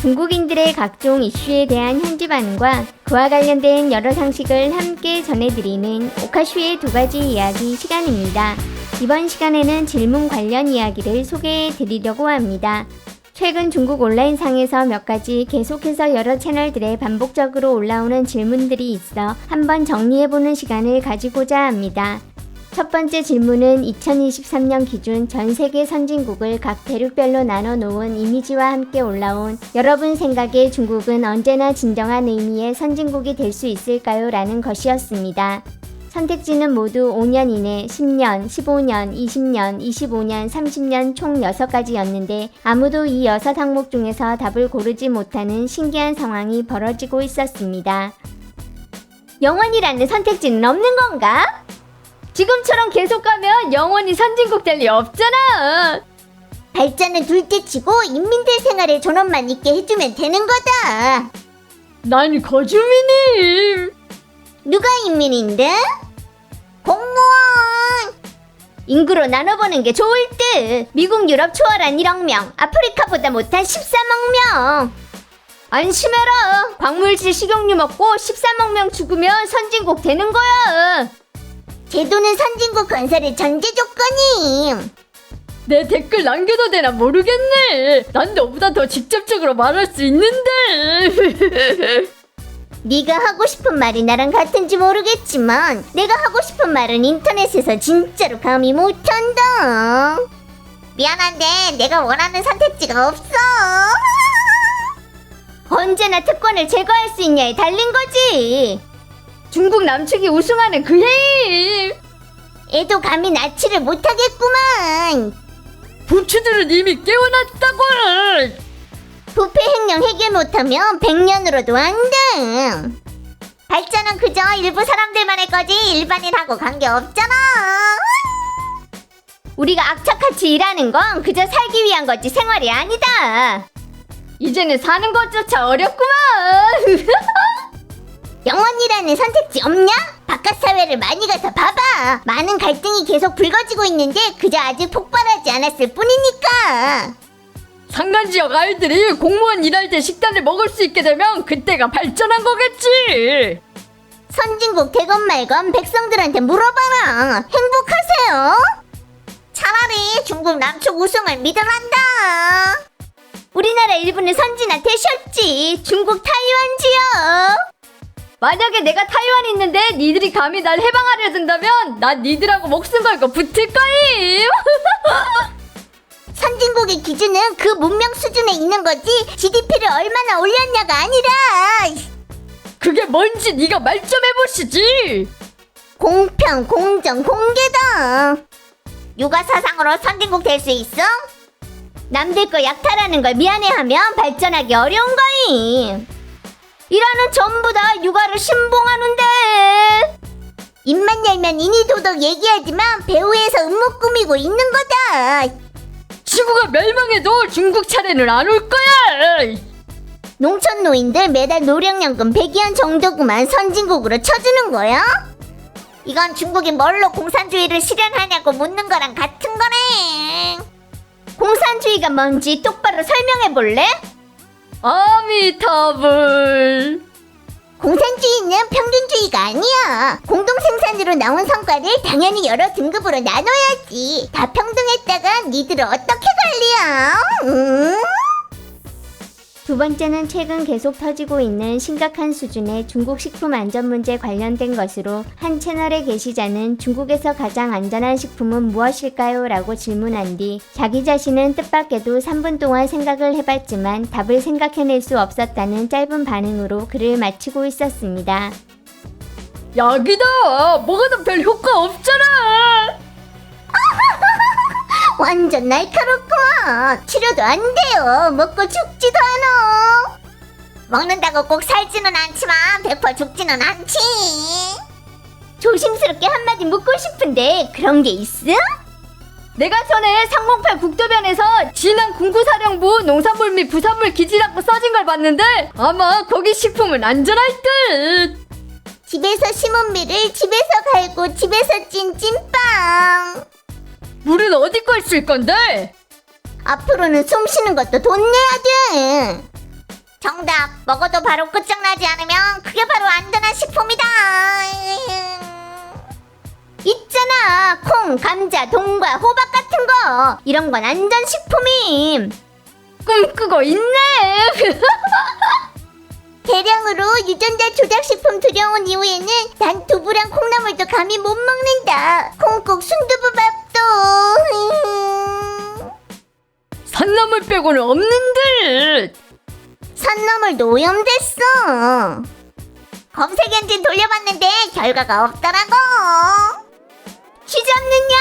중국인들의 각종 이슈에 대한 현지 반응과 그와 관련된 여러 상식을 함께 전해드리는 오카슈의 두 가지 이야기 시간입니다. 이번 시간에는 질문 관련 이야기를 소개해드리려고 합니다. 최근 중국 온라인상에서 몇 가지 계속해서 여러 채널들에 반복적으로 올라오는 질문들이 있어 한번 정리해보는 시간을 가지고자 합니다. 첫 번째 질문은 2023년 기준 전 세계 선진국을 각 대륙별로 나눠 놓은 이미지와 함께 올라온 여러분 생각에 중국은 언제나 진정한 의미의 선진국이 될 수 있을까요? 라는 것이었습니다. 선택지는 모두 5년 이내, 10년, 15년, 20년, 25년, 30년 총 6가지였는데 아무도 이 6항목 중에서 답을 고르지 못하는 신기한 상황이 벌어지고 있었습니다. 영원이라는 선택지는 없는 건가? 지금처럼 계속 가면 영원히 선진국 될 리 없잖아. 발전은 둘째치고 인민들 생활에 존엄만 있게 해주면 되는 거다. 난 거주민임. 누가 인민인데? 공무원! 인구로 나눠보는 게 좋을 듯. 미국, 유럽 초월한 1억 명, 아프리카보다 못한 13억 명. 안심해라. 광물질 식용유 먹고 13억 명 죽으면 선진국 되는 거야. 제도는 선진국 건설의 전제 조건임. 내 댓글 남겨도 되나 모르겠네. 난 너보다 더 직접적으로 말할 수 있는데. 네가 하고 싶은 말이 나랑 같은지 모르겠지만 내가 하고 싶은 말은 인터넷에서 진짜로 감히 못한다. 미안한데 내가 원하는 선택지가 없어. 언제나 특권을 제거할 수 있냐에 달린 거지. 중국 남측이 우승하는 그 힘. 애도 감히 나치를 못하겠구만. 부추들은 이미 깨어났다고. 부패 횡령 해결 못하면 100년으로도 안 돼. 발전은 그저 일부 사람들만의 거지 일반인하고 관계없잖아. 우리가 악착같이 일하는 건 그저 살기 위한 거지 생활이 아니다. 이제는 사는 것조차 어렵구만. 영원이라는 선택지 없냐? 바깥 사회를 많이 가서 봐봐. 많은 갈등이 계속 불거지고 있는데 그저 아직 폭발하지 않았을 뿐이니까. 상간지역 아이들이 공무원 일할 때 식단을 먹을 수 있게 되면 그때가 발전한 거겠지. 선진국 되건 말건 백성들한테 물어봐라. 행복하세요? 차라리 중국 남측 우승을 믿으란다. 우리나라 일부는 선진화 되셨지. 중국 타이완 지역. 만약에 내가 타이완에 있는데 니들이 감히 날 해방하려 든다면 난 니들하고 목숨 걸고 붙을 거임. 선진국의 기준은 그 문명 수준에 있는 거지 GDP를 얼마나 올렸냐가 아니라. 그게 뭔지 네가 말 좀 해보시지. 공평, 공정, 공개다. 육아사상으로 선진국 될 수 있어? 남들 거 약탈하는 걸 미안해하면 발전하기 어려운 거임. 이라는 전부 다 육아를 신봉하는데. 입만 열면 인의도덕 얘기하지만 배후에서 음모 꾸미고 있는 거다. 지구가 멸망해도 중국 차례는 안 올 거야. 농촌 노인들 매달 노령연금 100위안 정도구만 선진국으로 쳐주는 거야? 이건 중국이 뭘로 공산주의를 실현하냐고 묻는 거랑 같은 거네. 공산주의가 뭔지 똑바로 설명해 볼래? 아미타불. 공산주의는 평균주의가 아니야. 공동생산으로 나온 성과를 당연히 여러 등급으로 나눠야지. 다 평등했다가 니들을 어떻게 관리야? 두 번째는 최근 계속 터지고 있는 심각한 수준의 중국 식품 안전 문제 관련된 것으로 한 채널의 게시자는 중국에서 가장 안전한 식품은 무엇일까요? 라고 질문한 뒤 자기 자신은 뜻밖에도 3분 동안 생각을 해봤지만 답을 생각해낼 수 없었다는 짧은 반응으로 글을 마치고 있었습니다. 약이다. 먹어도 별 효과 없잖아. 완전 날카롭구만. 치료도 안 돼요. 먹고 죽지도 않아. 먹는다고 꼭 살지는 않지만 100% 죽지는 않지. 조심스럽게 한마디 묻고 싶은데 그런 게 있어? 내가 전에 308 국도변에서 진안 군구사령부 농산물 및 부산물 기지라고 써진 걸 봤는데 아마 거기 식품은 안전할 듯. 집에서 심은 밀을 집에서 갈고 집에서 찐 찐빵. 물은 어디 걸 쓸 건데? 앞으로는 숨 쉬는 것도 돈 내야 돼. 정답. 먹어도 바로 끝장나지 않으면 그게 바로 안전한 식품이다. 있잖아. 콩, 감자, 동과 호박 같은 거. 이런 건 안전식품임. 꿈꾸고 있네. 대량으로 유전자 조작식품 들여온 이후에는 난 두부랑 콩나물도 감히 못 먹는다. 콩국 순두부밥도. 산나물 빼고는 없는 듯. 산나물도 오염됐어. 검색 엔진 돌려봤는데 결과가 없더라고. 쥐잡느냐?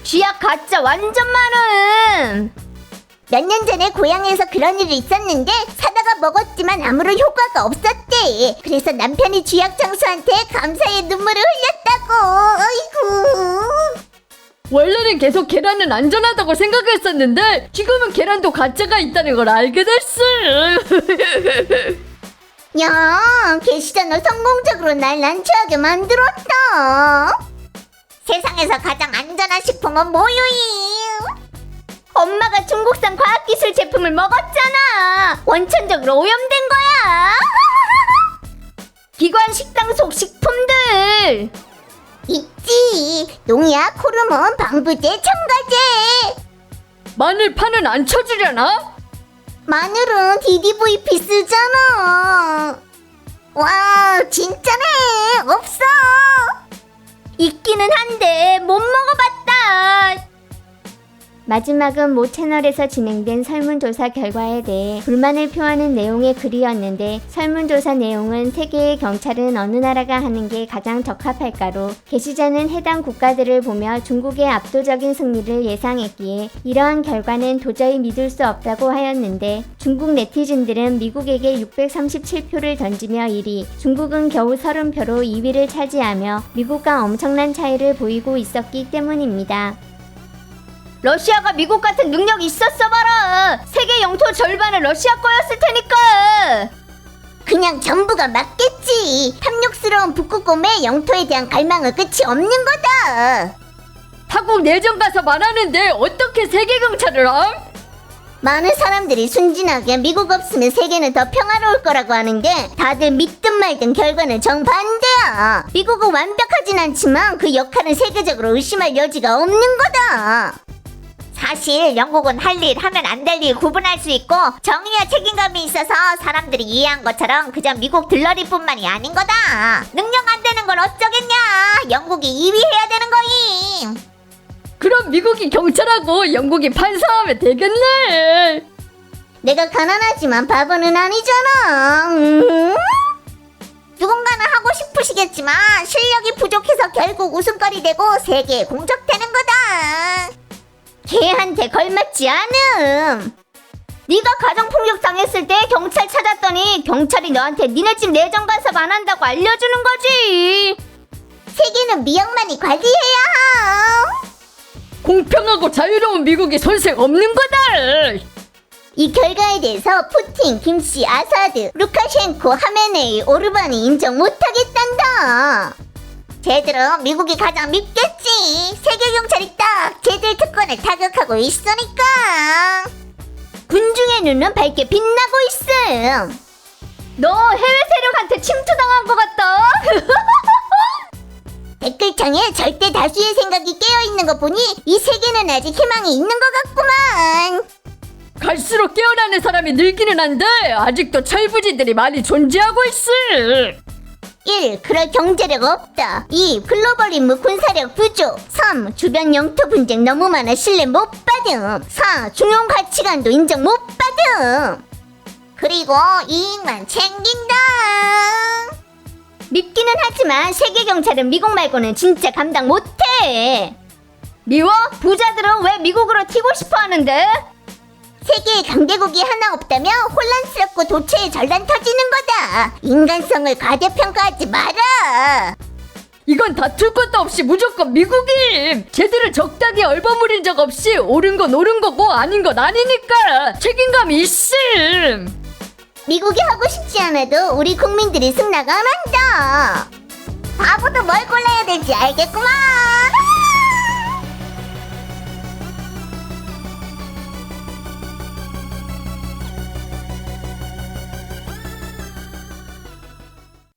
쥐약 가짜 완전 많음. 몇 년 전에 고향에서 그런 일이 있었는데 사다가 먹었지만 아무런 효과가 없었대. 그래서 남편이 쥐약 장수한테 감사의 눈물을 흘렸다고. 어이구. 원래는 계속 계란은 안전하다고 생각했었는데 지금은 계란도 가짜가 있다는 걸 알게 됐어. 야, 계시자 너 성공적으로 날 난처하게 만들었다. 세상에서 가장 안전한 식품은 뭐유이? 엄마가 중국산 과학기술 제품을 먹었잖아. 원천적으로 오염된 거야. 기관 식당 속 식품들. 있지. 농약, 호르몬, 방부제, 첨가제. 마늘 파는 안 쳐주려나? 마늘은 DDVP 쓰잖아. 와, 진짜네. 없어. 있기는 한데 못 먹어봤다. 마지막은 모 채널에서 진행된 설문조사 결과에 대해 불만을 표하는 내용의 글이었는데, 설문조사 내용은 세계의 경찰은 어느 나라가 하는 게 가장 적합할까로 게시자는 해당 국가들을 보며 중국의 압도적인 승리를 예상했기에 이러한 결과는 도저히 믿을 수 없다고 하였는데, 중국 네티즌들은 미국에게 637표를 던지며 1위, 중국은 겨우 30표로 2위를 차지하며 미국과 엄청난 차이를 보이고 있었기 때문입니다. 러시아가 미국 같은 능력이 있었어 봐라. 세계 영토 절반은 러시아 거였을 테니까. 그냥 전부가 맞겠지. 탐욕스러운 북극곰의 영토에 대한 갈망은 끝이 없는 거다. 타국 내전 가서 말하는데 어떻게 세계 경찰을 함? 많은 사람들이 순진하게 미국 없으면 세계는 더 평화로울 거라고 하는데 다들 믿든 말든 결과는 정반대야. 미국은 완벽하진 않지만 그 역할은 세계적으로 의심할 여지가 없는 거다. 사실 영국은 할 일 하면 안 될 일 구분할 수 있고 정의와 책임감이 있어서 사람들이 이해한 것처럼 그저 미국 들러리뿐만이 아닌 거다. 능력 안 되는 걸 어쩌겠냐. 영국이 2위 해야 되는 거임. 그럼 미국이 경찰하고 영국이 판사하면 되겠네. 내가 가난하지만 바보는 아니잖아. 누군가는 하고 싶으시겠지만 실력이 부족해서 결국 웃음거리 되고 세계에 공적되는 거다. 걔한테 걸맞지 않음. 네가 가정폭력 당했을 때 경찰 찾았더니 경찰이 너한테 니네 집 내정 간섭 안 한다고 알려주는 거지. 세계는 미역만이 관리해야 함. 공평하고 자유로운 미국이 손색 없는 거다. 이 결과에 대해서 푸틴, 김씨, 아사드, 루카셴코, 하메네이, 오르반이 인정 못하겠단다. 쟤들은 미국이 가장 밉겠지. 세계 경찰이 딱 쟤들 특권을 타격하고 있으니까. 군중의 눈은 밝게 빛나고 있음. 너 해외 세력한테 침투당한 것 같다. 댓글창에 절대 다수의 생각이 깨어있는 거 보니 이 세계는 아직 희망이 있는 것 같구만. 갈수록 깨어나는 사람이 늘기는 한데 아직도 철부지들이 많이 존재하고 있어. 1. 그럴 경제력 없다. 2. 글로벌 임무 군사력 부족. 3. 주변 영토 분쟁 너무 많아 신뢰 못 받음. 4. 중용 가치관도 인정 못 받음. 그리고 이익만 챙긴다. 믿기는 하지만 세계 경찰은 미국 말고는 진짜 감당 못해. 미워? 부자들은 왜 미국으로 튀고 싶어 하는데? 세계에 강대국이 하나 없다면 혼란스럽고 도처에 전란 터지는 거다. 인간성을 과대평가하지 마라. 이건 다툴 것도 없이 무조건 미국임. 쟤들을 적당히 얼버무린 적 없이 옳은 건 옳은 거고 아닌 건 아니니까 책임감이 있음. 미국이 하고 싶지 않아도 우리 국민들이 승낙 안 한다. 바보도 뭘 골라야 될지 알겠구만.